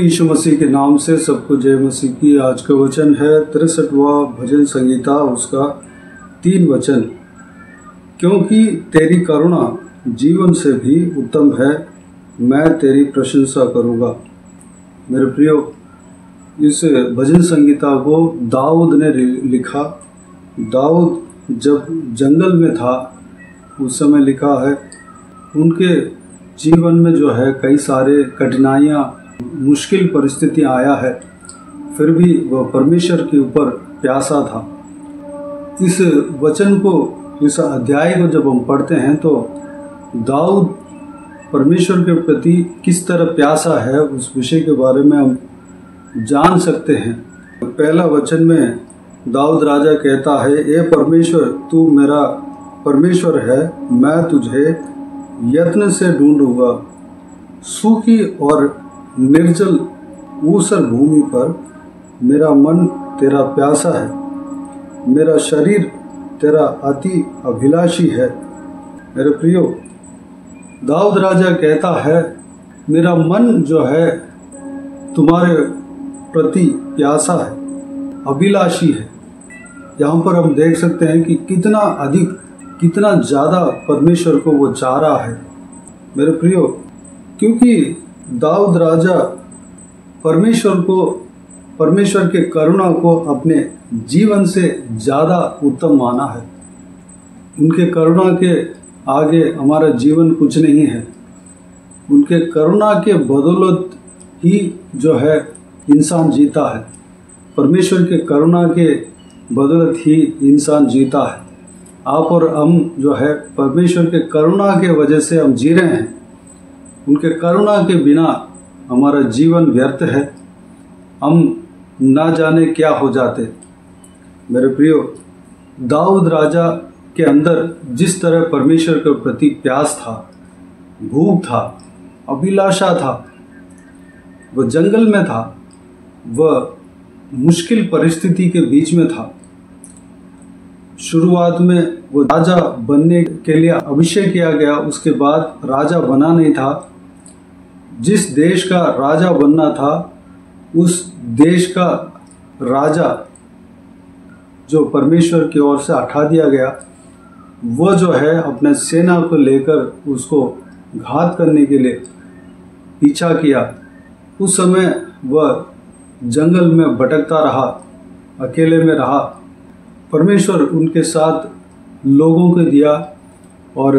यीशु मसीह के नाम से सबको जय मसीह की। आज का वचन है 63वां भजन संगीता, उसका 3 वचन। क्योंकि तेरी करुणा जीवन से भी उत्तम है, मैं तेरी प्रशंसा करूँगा। मेरे प्रियो, इस भजन संगीता को दाऊद ने लिखा। दाऊद जब जंगल में था उस समय लिखा है। उनके जीवन में जो है कई सारे कठिनाइयाँ, मुश्किल परिस्थितियाँ आया है, फिर भी वह परमेश्वर के ऊपर प्यासा था। इस वचन को, इस अध्याय को जब हम पढ़ते हैं तो दाऊद परमेश्वर के प्रति किस तरह प्यासा है उस विषय के बारे में हम जान सकते हैं। पहला वचन में दाऊद राजा कहता है, ए परमेश्वर, तू मेरा परमेश्वर है, मैं तुझे यत्न से ढूंढूंगा। सूखी और निर्जल ऊसर भूमि पर मेरा मन तेरा प्यासा है, मेरा शरीर तेरा अति अभिलाषी है। मेरे प्रियो, दाऊद राजा कहता है, मेरा मन जो है तुम्हारे प्रति प्यासा है, अभिलाषी है। यहाँ पर हम देख सकते हैं कि कितना अधिक, कितना ज़्यादा परमेश्वर को वो चाह रहा है। मेरे प्रियो, क्योंकि दाऊद राजा परमेश्वर के करुणा को अपने जीवन से ज़्यादा उत्तम माना है। उनके करुणा के आगे हमारा जीवन कुछ नहीं है। उनके करुणा के बदौलत ही जो है इंसान जीता है। परमेश्वर के करुणा के बदौलत ही इंसान जीता है। आप और हम जो है परमेश्वर के करुणा के वजह से हम जी रहे हैं। उनके करुणा के बिना हमारा जीवन व्यर्थ है, हम ना जाने क्या हो जाते। मेरे प्रियो, दाऊद राजा के अंदर जिस तरह परमेश्वर के प्रति प्यास था, भूख था, अभिलाषा था, वह जंगल में था, वह मुश्किल परिस्थिति के बीच में था। शुरुआत में वो राजा बनने के लिए अभिषेक किया गया, उसके बाद राजा बना नहीं था। जिस देश का राजा बनना था, उस देश का राजा जो परमेश्वर की ओर से हटा दिया गया, वो जो है अपने सेना को लेकर उसको घात करने के लिए पीछा किया। उस समय वह जंगल में भटकता रहा, अकेले में रहा। परमेश्वर उनके साथ लोगों को दिया और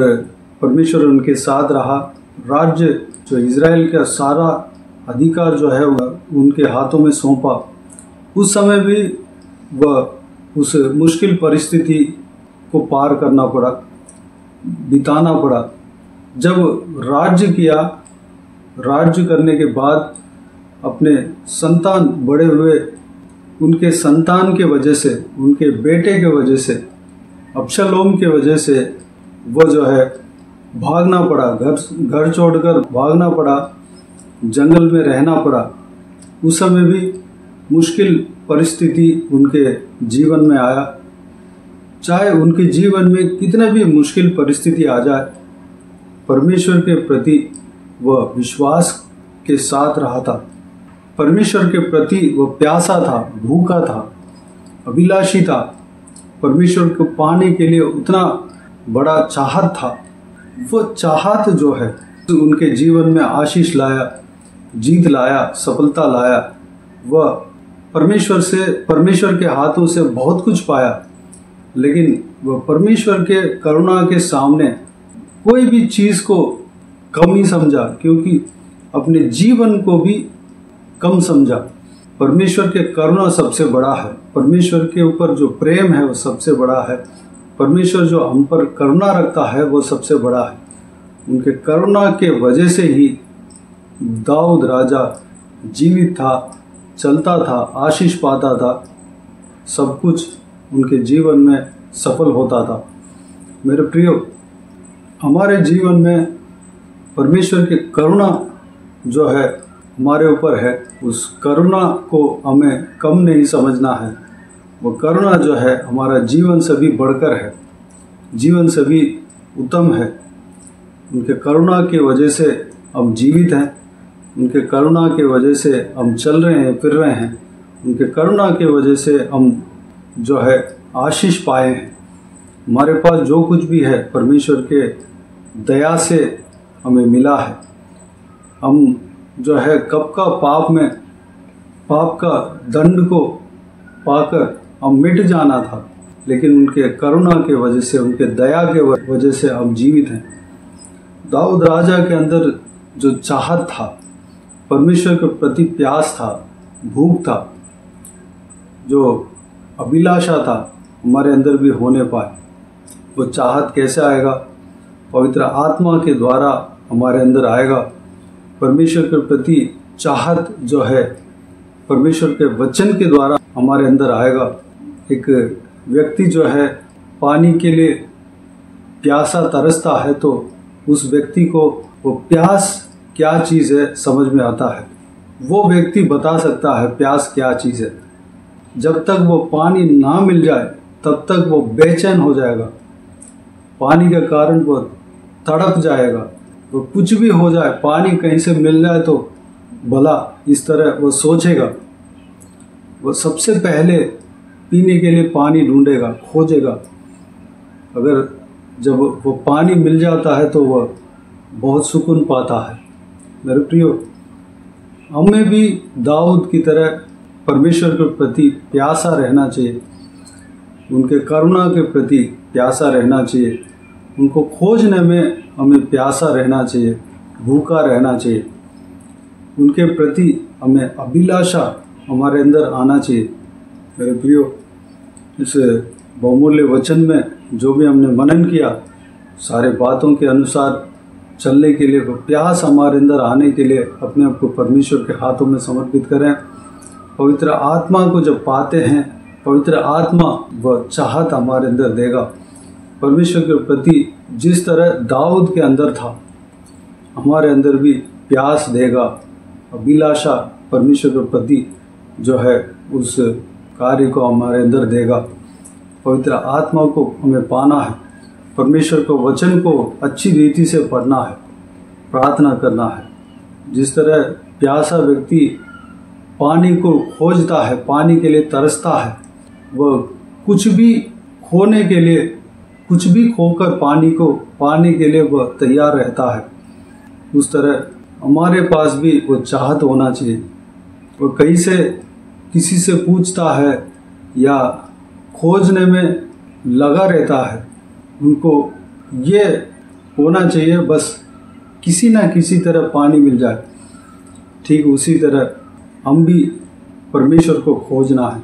परमेश्वर उनके साथ रहा। राज्य जो इज़राइल का सारा अधिकार जो है वह उनके हाथों में सौंपा। उस समय भी वह उस मुश्किल परिस्थिति को पार करना पड़ा, बिताना पड़ा। जब राज्य किया, राज्य करने के बाद अपने संतान बड़े हुए, उनके संतान के वजह से, उनके बेटे के वजह से, अबशलोम के वजह से वो जो है भागना पड़ा, घर छोड़कर भागना पड़ा, जंगल में रहना पड़ा। उस समय भी मुश्किल परिस्थिति उनके जीवन में आया। चाहे उनके जीवन में कितने भी मुश्किल परिस्थिति आ जाए, परमेश्वर के प्रति वह विश्वास के साथ रहा था। परमेश्वर के प्रति वह प्यासा था, भूखा था, अभिलाषी था। परमेश्वर को पाने के लिए उतना बड़ा चाहत था। वो चाहत जो है उनके जीवन में आशीष लाया, जीत लाया, सफलता लाया। वह परमेश्वर के हाथों से बहुत कुछ पाया, लेकिन वह परमेश्वर के करुणा के सामने कोई भी चीज़ को कम ही समझा, क्योंकि अपने जीवन को भी कम समझा। परमेश्वर के करुणा सबसे बड़ा है। परमेश्वर के ऊपर जो प्रेम है वो सबसे बड़ा है। परमेश्वर जो हम पर करुणा रखता है वो सबसे बड़ा है। उनके करुणा के वजह से ही दाऊद राजा जीवित था, चलता था, आशीष पाता था, सब कुछ उनके जीवन में सफल होता था। मेरे प्रियो, हमारे जीवन में परमेश्वर की करुणा जो है हमारे ऊपर है, उस करुणा को हमें कम नहीं समझना है। वो करुणा जो है हमारा जीवन से भी बढ़कर है, जीवन से भी उत्तम है। उनके करुणा की वजह से हम जीवित हैं, उनके करुणा के वजह से हम चल रहे हैं, फिर रहे हैं। उनके करुणा के वजह से हम जो है आशीष पाए हैं। हमारे पास जो कुछ भी है परमेश्वर के दया से हमें मिला है। हम जो है कब का पाप का दंड को पाकर हम मिट जाना था, लेकिन उनके करुणा के वजह से, उनके दया के वजह से हम जीवित हैं। दाऊद राजा के अंदर जो चाहत था, परमेश्वर के प्रति प्यास था, भूख था, जो अभिलाषा था, हमारे अंदर भी होने पाए। वो चाहत कैसे आएगा? पवित्र आत्मा के द्वारा हमारे अंदर आएगा। परमेश्वर के प्रति चाहत जो है परमेश्वर के वचन के द्वारा हमारे अंदर आएगा। एक व्यक्ति जो है पानी के लिए प्यासा तरसता है तो उस व्यक्ति को वो प्यास क्या चीज़ है समझ में आता है। वो व्यक्ति बता सकता है प्यास क्या चीज़ है। जब तक वो पानी ना मिल जाए तब तक वो बेचैन हो जाएगा। पानी के कारण वो तड़प जाएगा। वो कुछ भी हो जाए, पानी कहीं से मिल जाए तो भला, इस तरह वो सोचेगा। वो सबसे पहले पीने के लिए पानी ढूंढेगा, खोजेगा। अगर जब वो पानी मिल जाता है तो वह बहुत सुकून पाता है। मेरे प्रियो, हमें भी दाऊद की तरह परमेश्वर के प्रति प्यासा रहना चाहिए, उनके करुणा के प्रति प्यासा रहना चाहिए, उनको खोजने में हमें प्यासा रहना चाहिए, भूखा रहना चाहिए। उनके प्रति हमें अभिलाषा हमारे अंदर आना चाहिए। मेरे प्रियो, इस बहुमूल्य वचन में जो भी हमने मनन किया, सारे बातों के अनुसार चलने के लिए, प्यास हमारे अंदर आने के लिए अपने आप को परमेश्वर के हाथों में समर्पित करें। पवित्र आत्मा को जब पाते हैं, पवित्र आत्मा वह चाहत हमारे अंदर देगा। परमेश्वर के प्रति जिस तरह दाऊद के अंदर था, हमारे अंदर भी प्यास देगा, अभिलाषा परमेश्वर के प्रति जो है उस कार्य को हमारे अंदर देगा। पवित्र आत्मा को हमें पाना है, परमेश्वर को वचन को अच्छी रीति से पढ़ना है, प्रार्थना करना है। जिस तरह प्यासा व्यक्ति पानी को खोजता है, पानी के लिए तरसता है, वह कुछ भी खोने के लिए, कुछ भी खोकर पानी को पाने के लिए वह तैयार रहता है। उस तरह हमारे पास भी वो चाहत होना चाहिए। वो कहीं से किसी से पूछता है या खोजने में लगा रहता है, उनको ये होना चाहिए बस किसी ना किसी तरह पानी मिल जाए। ठीक उसी तरह हम भी परमेश्वर को खोजना है।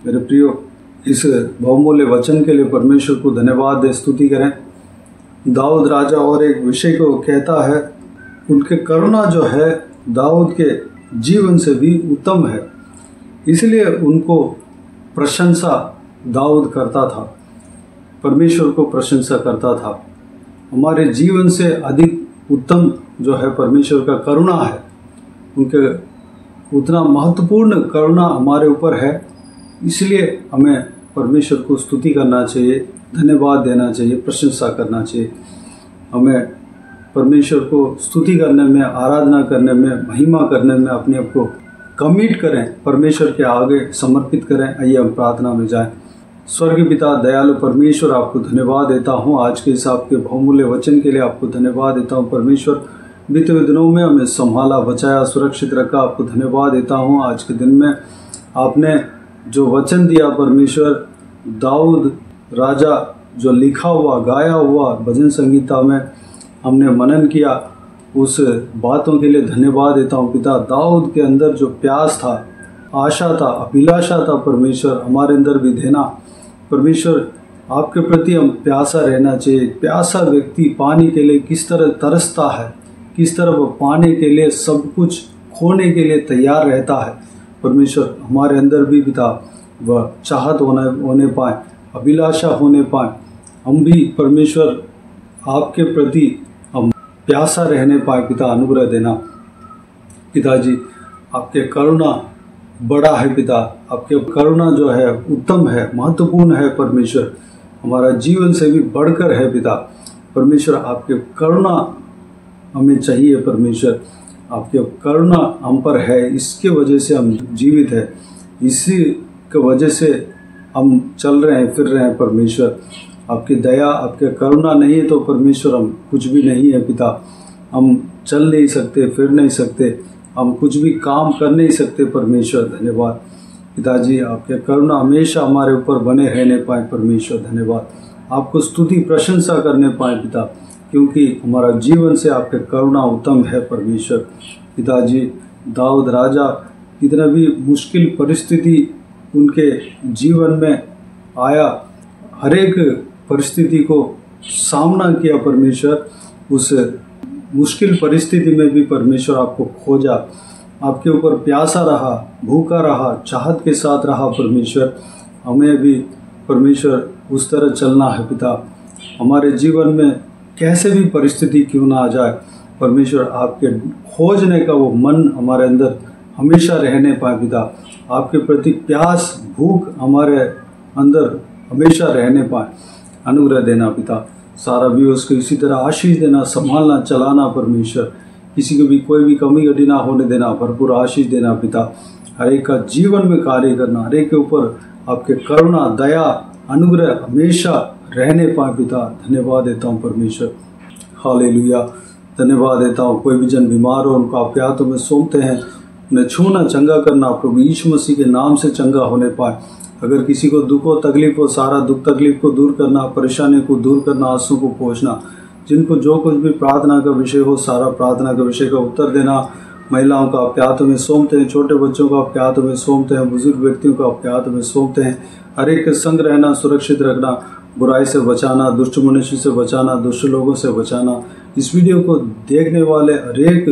मेरे प्रियो, इस बहुमूल्य वचन के लिए परमेश्वर को धन्यवाद दे, स्तुति करें। दाऊद राजा और एक विषय को कहता है, उनके करुणा जो है दाऊद के जीवन से भी उत्तम है, इसलिए उनको प्रशंसा दाऊद करता था, परमेश्वर को प्रशंसा करता था। हमारे जीवन से अधिक उत्तम जो है परमेश्वर का करुणा है। उनके उतना महत्वपूर्ण करुणा हमारे ऊपर है, इसलिए हमें परमेश्वर को स्तुति करना चाहिए, धन्यवाद देना चाहिए, प्रशंसा करना चाहिए। हमें परमेश्वर को स्तुति करने में, आराधना करने में, महिमा करने में अपने आप को कमिट करें, परमेश्वर के आगे समर्पित करें। आइए हम प्रार्थना में जाएं। स्वर्गीय पिता, दयालु परमेश्वर, आपको धन्यवाद देता हूँ आज के इस आपके बहुमूल्य वचन के लिए। आपको धन्यवाद देता हूँ परमेश्वर, बीते हुए दिनों में हमें संभाला, बचाया, सुरक्षित रखा। आपको धन्यवाद देता हूँ आज के दिन में आपने जो वचन दिया परमेश्वर, दाऊद राजा जो लिखा हुआ, गाया हुआ भजन संगीता में हमने मनन किया, उस बातों के लिए धन्यवाद देता हूँ पिता। दाऊद के अंदर जो प्यास था, आशा था, अभिलाषा था, परमेश्वर हमारे अंदर भी देना। परमेश्वर, आपके प्रति हम प्यासा रहना चाहिए। प्यासा व्यक्ति पानी के लिए किस तरह तरसता है, किस तरह वह पाने के लिए सब कुछ खोने के लिए तैयार रहता है। परमेश्वर, हमारे अंदर भी पिता वह चाहत होने पाए, अभिलाषा होने पाए। हम भी परमेश्वर आपके प्रति हम प्यासा रहने पाए पिता, अनुग्रह देना। पिताजी, आपके करुणा बड़ा है पिता, आपके करुणा जो है उत्तम है, महत्वपूर्ण है परमेश्वर, हमारा जीवन से भी बढ़कर है पिता। परमेश्वर, आपके करुणा हमें चाहिए परमेश्वर। आपकी करुणा हम पर है, इसके वजह से हम जीवित है, इसी की वजह से हम चल रहे हैं फिर रहे हैं परमेश्वर। आपकी दया आपके करुणा नहीं है तो परमेश्वर हम कुछ भी नहीं है पिता। हम चल नहीं सकते, फिर नहीं सकते, हम कुछ भी काम कर नहीं सकते परमेश्वर। धन्यवाद पिताजी, आपके करुणा हमेशा हमारे ऊपर बने रहने पाए परमेश्वर। धन्यवाद, आपको स्तुति प्रशंसा करने पाए पिता, क्योंकि हमारा जीवन से आपके करुणा उत्तम है परमेश्वर। पिताजी, दाऊद राजा कितना भी मुश्किल परिस्थिति उनके जीवन में आया, हर एक परिस्थिति को सामना किया परमेश्वर। उस मुश्किल परिस्थिति में भी परमेश्वर आपको खोजा, आपके ऊपर प्यासा रहा, भूखा रहा, चाहत के साथ रहा परमेश्वर। हमें भी परमेश्वर उस तरह चलना है पिता। हमारे जीवन में कैसे भी परिस्थिति क्यों ना आ जाए परमेश्वर, आपके खोजने का वो मन हमारे अंदर हमेशा रहने पाए पिता। आपके प्रति प्यास भूख हमारे अंदर हमेशा रहने पाए, अनुग्रह देना पिता। सारा भी उसको इसी तरह आशीष देना, संभालना, चलाना परमेश्वर। किसी को भी कोई भी कमी घटी ना होने देना, भरपूर आशीष देना पिता। हर एक का जीवन में कार्य करना, हर एक के ऊपर आपके करुणा, दया, अनुग्रह हमेशा रहने पाए पिता। धन्यवाद देता हूँ परमेश्वर। हालेलुया, धन्यवाद देता हूँ। कोई भी जन बीमार हो उनको आपके हाथों में सौंपते हैं, उन्हें छूना, चंगा करना प्रभु यीशु मसीह के नाम से चंगा होने पाए। अगर किसी को दुख हो, तकलीफ हो, सारा दुख तकलीफ को दूर करना, परेशानी को दूर करना, आंसू को पोंछना। जिनको जो कुछ भी प्रार्थना का विषय हो, सारा प्रार्थना के विषय का उत्तर देना। महिलाओं का आपके हाथों में सौंपते हैं, छोटे बच्चों को आपके हाथों में सौंपते हैं, बुजुर्ग व्यक्तियों को आपके हाथों में सौंपते हैं। हर एक के संग रहना, सुरक्षित रखना, बुराई से बचाना, दुष्ट मनुष्य से बचाना, दुष्ट लोगों से बचाना। इस वीडियो को देखने वाले हर एक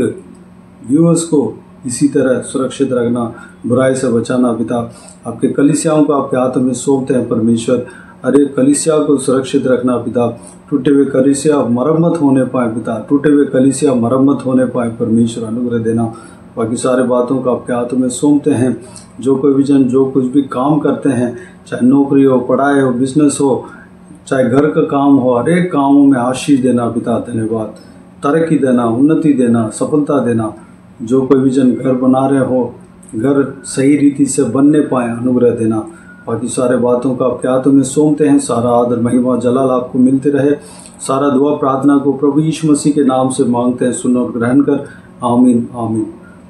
व्यूअर्स को इसी तरह सुरक्षित रखना, बुराई से बचाना पिता। आपके कलीसियाओं को आपके हाथों में सौंपते हैं परमेश्वर। हर एक कलीसिया को सुरक्षित रखना पिता। टूटे हुए कलीसिया मरम्मत होने पाए पिता, टूटे हुए कलीसिया मरम्मत होने पाए परमेश्वर, अनुग्रह देना। बाकी सारे बातों को आपके हाथों में सौंपते हैं। जो कोई भी जन जो कुछ भी काम करते हैं, चाहे नौकरी हो, पढ़ाई हो, बिजनेस हो, चाहे घर का काम हो, हर एक कामों में आशीष देना पिता। धन्यवाद, तरक्की देना, उन्नति देना, सफलता देना। जो कोई भी जन घर बना रहे हो, घर सही रीति से बनने पाए, अनुग्रह देना। बाकी सारे बातों को आपके हाथों में सौंपते हैं। सारा आदर, महिमा, जलाल आपको मिलते रहे। सारा दुआ प्रार्थना को प्रभु यीशु मसीह के नाम से मांगते हैं, सुन और ग्रहण कर। आमीन आमीन।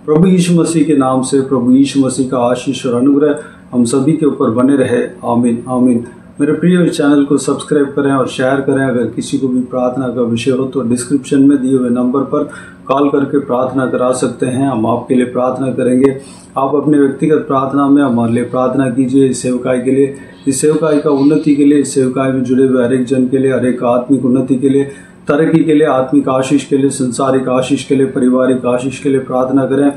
प्रभु यीशु मसीह के नाम से प्रभु यीशु मसीह का आशीष और अनुग्रह हम सभी के ऊपर बने रहे। आमीन आमीन। मेरे प्रिय चैनल को सब्सक्राइब करें और शेयर करें। अगर किसी को भी प्रार्थना का विषय हो तो डिस्क्रिप्शन में दिए हुए नंबर पर कॉल करके प्रार्थना करा सकते हैं। हम आपके लिए प्रार्थना करेंगे। आप अपने व्यक्तिगत प्रार्थना में हमारे लिए प्रार्थना कीजिए। इस सेवकाई के लिए, इस सेवकाई का उन्नति के लिए, इस सेवकाई में जुड़े हुए हर एक जन के लिए, हर एक आत्मिक उन्नति के लिए, तरक्की के लिए, आत्मिक आशीष के लिए, संसारिक आशीष के लिए, पारिवारिक आशीष के लिए प्रार्थना करें।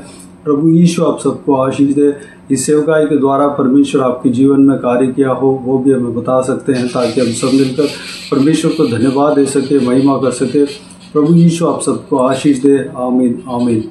प्रभु यीशु आप सबको आशीष दे। इस सेवकाई के द्वारा परमेश्वर आपके जीवन में कार्य किया हो वो भी हमें बता सकते हैं, ताकि हम सब मिलकर परमेश्वर को धन्यवाद दे सके, महिमा कर सके। प्रभु यीशु आप सबको आशीष दे। आमीन आमीन।